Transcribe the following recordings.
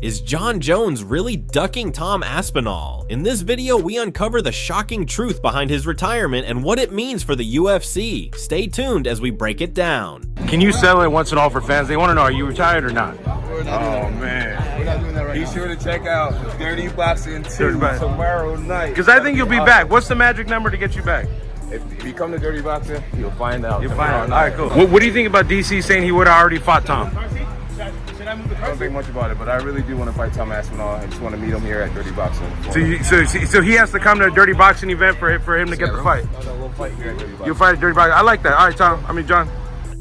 Is Jon Jones really ducking Tom Aspinall? In this video, we uncover the shocking truth behind his retirement and what it means for the UFC. Stay tuned as we break it down. Can you settle it once and all for fans? They want to know, are you retired or not? We're not doing that. Man. We're not doing that right now. Be sure to check out Dirty Boxing 2 tomorrow night. Because I think you'll be back. What's the magic number to get you back? If you come to Dirty Boxing, you'll find out. You'll find out. All right, cool. What do you think about DC saying he would have already fought Tom? I don't think much about it, but I really do want to fight Tom Aspinall. I just want to meet him here at Dirty Boxing. So he has to come to a Dirty Boxing event for him to get the fight? No, we'll fight here at Dirty Boxing. You'll fight at Dirty Boxing. I like that. All right, John.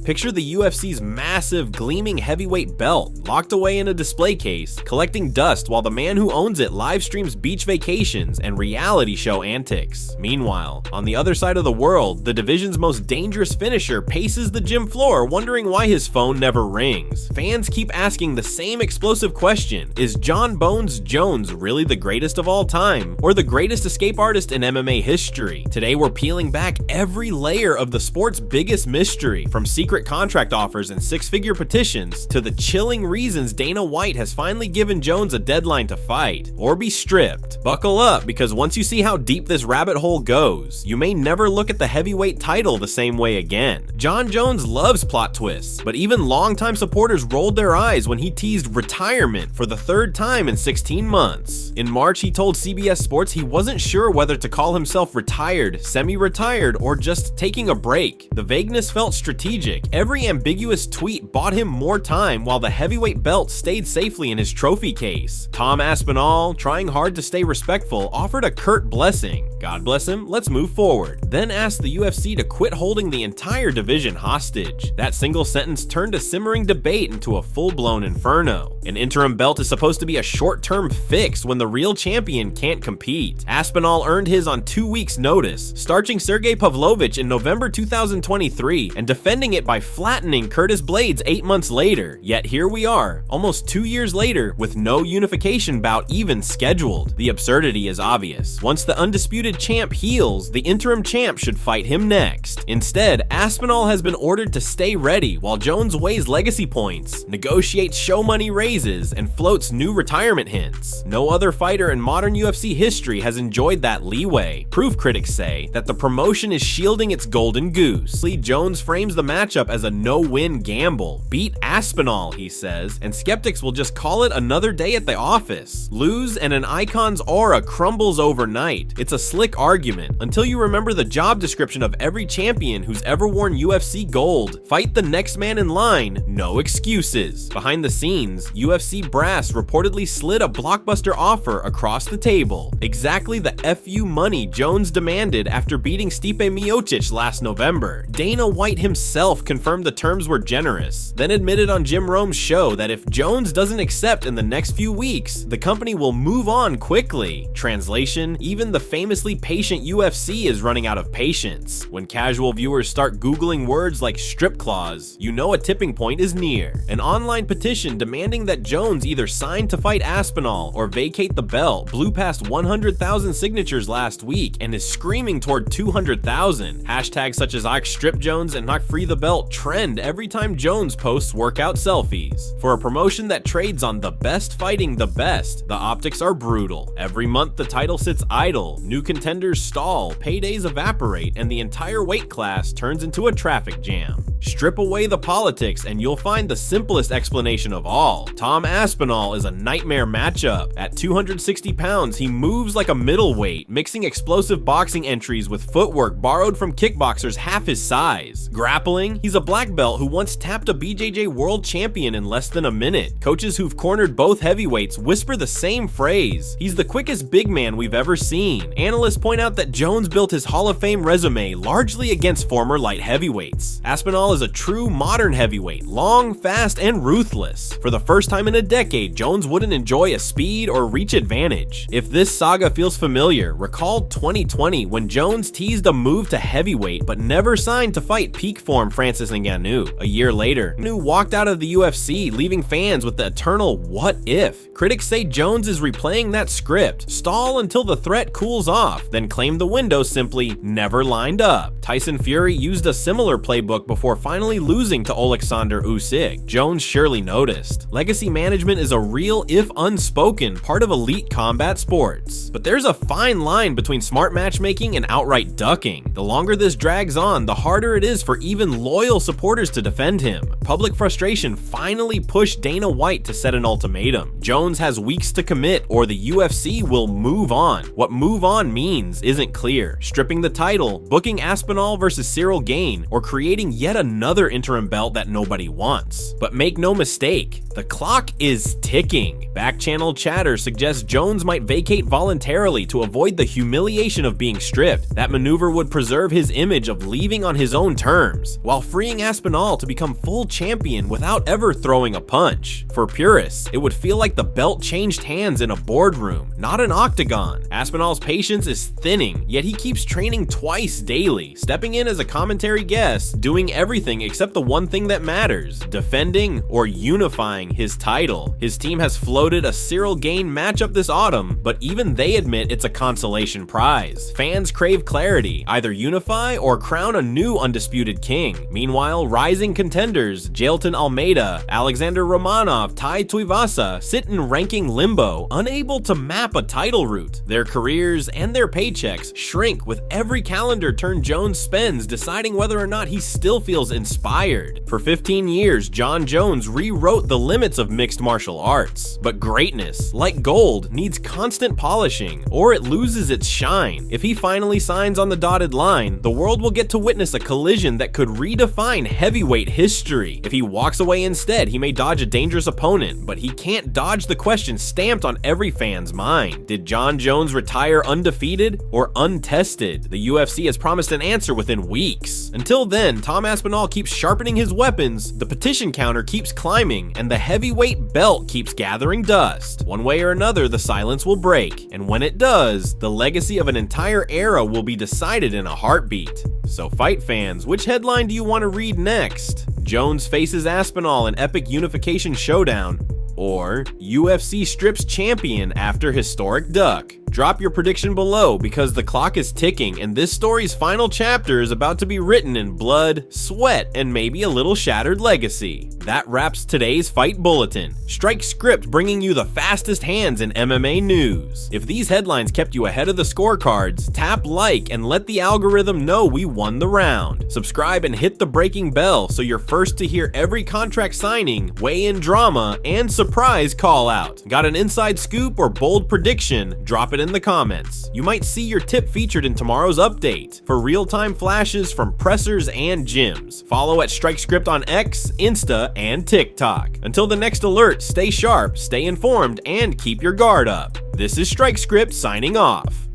Picture the UFC's massive, gleaming heavyweight belt locked away in a display case, collecting dust while the man who owns it live streams beach vacations and reality show antics. Meanwhile, on the other side of the world, the division's most dangerous finisher paces the gym floor wondering why his phone never rings. Fans keep asking the same explosive question: is Jon Bones Jones really the greatest of all time, or the greatest escape artist in MMA history? Today we're peeling back every layer of the sport's biggest mystery, from secret contract offers and six-figure petitions to the chilling reasons Dana White has finally given Jones a deadline to fight or be stripped. Buckle up, because once you see how deep this rabbit hole goes, you may never look at the heavyweight title the same way again. Jon Jones loves plot twists, but even longtime supporters rolled their eyes when he teased retirement for the third time in 16 months. In March, he told CBS Sports he wasn't sure whether to call himself retired, semi-retired, or just taking a break. The vagueness felt strategic. Every ambiguous tweet bought him more time while the heavyweight belt stayed safely in his trophy case. Tom Aspinall, trying hard to stay respectful, offered a curt blessing. God bless him, let's move forward. Then asked the UFC to quit holding the entire division hostage. That single sentence turned a simmering debate into a full-blown inferno. An interim belt is supposed to be a short-term fix when the real champion can't compete. Aspinall earned his on 2 weeks' notice, starching Sergey Pavlovich in November 2023 and defending it by flattening Curtis Blades 8 months later. Yet here we are, almost 2 years later, with no unification bout even scheduled. The absurdity is obvious. Once the undisputed champ heals, the interim champ should fight him next. Instead, Aspinall has been ordered to stay ready while Jones weighs legacy points, negotiates show money raises, and floats new retirement hints. No other fighter in modern UFC history has enjoyed that leeway. Proof, critics say, that the promotion is shielding its golden goose. Lee Jones frames the matchup as a no-win gamble. Beat Aspinall, he says, and skeptics will just call it another day at the office. Lose and an icon's aura crumbles overnight. It's a slick argument, until you remember the job description of every champion who's ever worn UFC gold. Fight the next man in line, no excuses. Behind the scenes, UFC brass reportedly slid a blockbuster offer across the table. Exactly the FU money Jones demanded after beating Stipe Miocic last November. Dana White himself confirmed the terms were generous, then admitted on Jim Rome's show that if Jones doesn't accept in the next few weeks, the company will move on quickly. Translation: even the famously patient UFC is running out of patience. When casual viewers start Googling words like strip clause, you know a tipping point is near. An online petition demanding that Jones either sign to fight Aspinall or vacate the belt blew past 100,000 signatures last week and is screaming toward 200,000. Hashtags such as #StripJones and #FreeTheBelt trend every time Jones posts workout selfies. For a promotion that trades on the best fighting the best, the optics are brutal. Every month the title sits idle, new contenders stall, paydays evaporate, and the entire weight class turns into a traffic jam. Strip away the politics and you'll find the simplest explanation of all. Tom Aspinall is a nightmare matchup. At 260 pounds, he moves like a middleweight, mixing explosive boxing entries with footwork borrowed from kickboxers half his size. Grappling, he's a black belt who once tapped a BJJ world champion in less than a minute. Coaches who've cornered both heavyweights whisper the same phrase: he's the quickest big man we've ever seen. Analysts point out that Jones built his Hall of Fame resume largely against former light heavyweights. Aspinall is a true modern heavyweight, long, fast, and ruthless. For the first time in a decade, Jones wouldn't enjoy a speed or reach advantage. If this saga feels familiar, recall 2020 when Jones teased a move to heavyweight but never signed to fight peak form Francis Ngannou. A year later, Ngannou walked out of the UFC, leaving fans with the eternal what if. Critics say Jones is replaying that script: stall until the threat cools off, then claim the window simply never lined up. Tyson Fury used a similar playbook before finally losing to Oleksandr Usyk, Jones surely noticed. Legacy management is a real, if unspoken, part of elite combat sports. But there's a fine line between smart matchmaking and outright ducking. The longer this drags on, the harder it is for even loyal supporters to defend him. Public frustration finally pushed Dana White to set an ultimatum. Jones has weeks to commit or the UFC will move on. What move on means isn't clear. Stripping the title, booking Aspinall versus Cyril Gane, or creating yet another interim belt that nobody wants. But make no mistake, the clock is ticking. Back-channel chatter suggests Jones might vacate voluntarily to avoid the humiliation of being stripped. That maneuver would preserve his image of leaving on his own terms, while freeing Aspinall to become full champion without ever throwing a punch. For purists, it would feel like the belt changed hands in a boardroom, not an octagon. Aspinall's patience is thinning, yet he keeps training twice daily, stepping in as a commentary guest, doing everything except the one thing that matters, defending or unifying his title. His team has floated a Cyril Gane matchup this autumn, but even they admit it's a consolation prize. Fans crave clarity, either unify or crown a new undisputed king. Meanwhile, rising contenders Jailton Almeida, Alexander Romanov, Tai Tuivasa sit in ranking limbo, unable to map a title route. Their careers and their paychecks shrink with every calendar turn Jones spends deciding whether or not he still feels inspired. For 15 years, Jon Jones rewrote the limits of mixed martial arts. But greatness, like gold, needs constant polishing, or it loses its shine. If he finally signs on the dotted line, the world will get to witness a collision that could redefine heavyweight history. If he walks away instead, he may dodge a dangerous opponent, but he can't dodge the question stamped on every fan's mind. Did Jon Jones retire undefeated or untested? The UFC has promised an answer within weeks. Until then, Tom Aspinall keeps sharpening his weapons, the petition counter keeps climbing, and the heavyweight belt keeps gathering dust. One way or another, the silence will break, and when it does, the legacy of an entire era will be decided in a heartbeat. So fight fans, which headline do you want to read next? Jones faces Aspinall in epic unification showdown, or UFC strips champion after historic duck? Drop your prediction below because the clock is ticking and this story's final chapter is about to be written in blood, sweat, and maybe a little shattered legacy. That wraps today's Fight Bulletin. Strike Script bringing you the fastest hands in MMA news. If these headlines kept you ahead of the scorecards, tap like and let the algorithm know we won the round. Subscribe and hit the breaking bell so you're first to hear every contract signing, weigh-in drama, and surprise call out. Got an inside scoop or bold prediction? Drop it in the comments. You might see your tip featured in tomorrow's update. For real-time flashes from pressers and gyms, follow at Strike Script on X, Insta, and TikTok. Until the next alert, stay sharp, stay informed, and keep your guard up. This is Strike Script signing off.